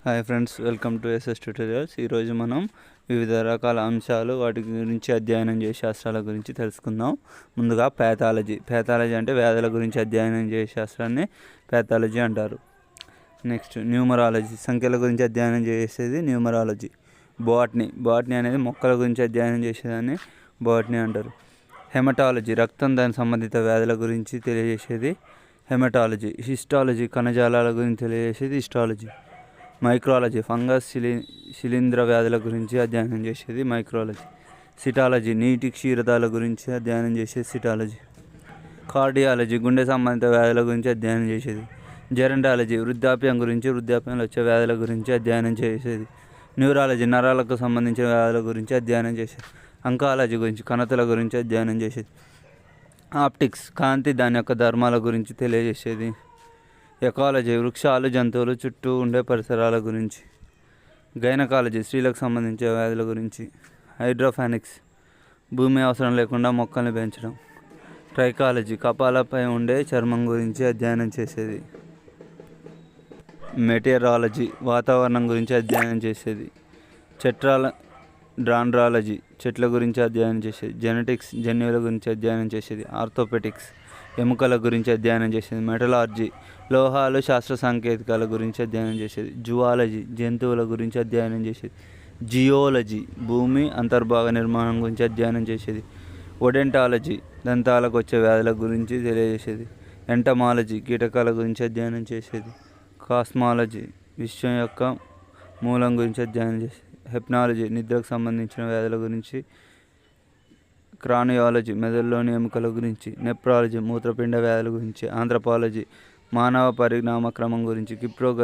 Hi friends, welcome to SS tutorials. ఈరోజు మనం వివిధ రకాల అంశాలు వాటి గురించి అధ్యయనం చేసే శాస్త్రాల గురించి తెలుసుకుందాం. ముందుగా ప్యాథాలజీ అంటే వ్యాధుల గురించి అధ్యయనం చేసే శాస్త్రాన్ని ప్యాథాలజీ అంటారు. నెక్స్ట్ న్యూమరాలజీ, సంఖ్యల గురించి అధ్యయనం చేసేది న్యూమరాలజీ. బాటనీ అనేది మొక్కల గురించి అధ్యయనం చేసేదాన్ని బాటనీ అంటారు. హెమటాలజీ, రక్తం దాని సంబంధిత వ్యాధుల గురించి తెలియజేసేది హెమటాలజీ. హిస్టాలజీ, కణజాలాల గురించి తెలియజేసేది హిస్టాలజీ. మైక్రాలజీ, ఫంగస్, శిలీంధ్ర వ్యాధుల గురించి అధ్యయనం చేసేది మైక్రాలజీ. సిటాలజీ, నీటి క్షీరదాల గురించి అధ్యయనం చేసేది సిటాలజీ. కార్డియాలజీ, గుండె సంబంధిత వ్యాధుల గురించి అధ్యయనం చేసేది. జెరంటాలజీ, వృద్ధాప్యంలో వచ్చే వ్యాధుల గురించి అధ్యయనం చేసేది. న్యూరాలజీ, నరాలకు సంబంధించిన వ్యాధుల గురించి అధ్యయనం చేసేది. అంకాలజీ గురించి కణతల గురించి అధ్యయనం చేసేది. ఆప్టిక్స్, కాంతి దాని యొక్క ధర్మాల గురించి తెలియజేసేది. ఎకాలజీ, వృక్షాలు, జంతువులు చుట్టూ ఉండే పరిసరాల గురించి. గైనకాలజీ, స్త్రీలకు సంబంధించిన వ్యాధుల గురించి. హైడ్రోఫానిక్స్, భూమి అవసరం లేకుండా మొక్కల్ని పెంచడం. ట్రైకాలజీ, కపాలపై ఉండే చర్మం గురించి అధ్యయనం చేసేది. మెటీరాలజీ, వాతావరణం గురించి అధ్యయనం చేసేది. డాండ్రాలజీ, చెట్ల గురించి అధ్యయనం చేసేది. జెనెటిక్స్, జన్యువుల గురించి అధ్యయనం చేసేది. ఆర్థోపెటిక్స్, ఎముకల గురించి అధ్యయనం చేసేది. మెటలార్జీ, లోహాలు, శాస్త్ర సాంకేతికాల గురించి అధ్యయనం చేసేది. జువాలజీ, జంతువుల గురించి అధ్యయనం చేసేది. జియోలజీ, భూమి అంతర్భాగ నిర్మాణం గురించి అధ్యయనం చేసేది. ఒడెంటాలజీ, దంతాలకు వచ్చే వ్యాధుల గురించి తెలియజేసేది. ఎంటమాలజీ, కీటకాల గురించి అధ్యయనం చేసేది. కాస్మాలజీ, విశ్వం యొక్క మూలం గురించి అధ్యయనం చేసేది. హెప్నాలజీ, నిద్రకు సంబంధించిన వ్యాధుల గురించి. క్రానియాలజీ, మెదడులోని ఎముకల గురించి. నెఫ్రాలజీ, మూత్రపిండ వ్యాధుల గురించి. ఆంథ్రపాలజీ, మానవ పరిణామ క్రమం గురించి.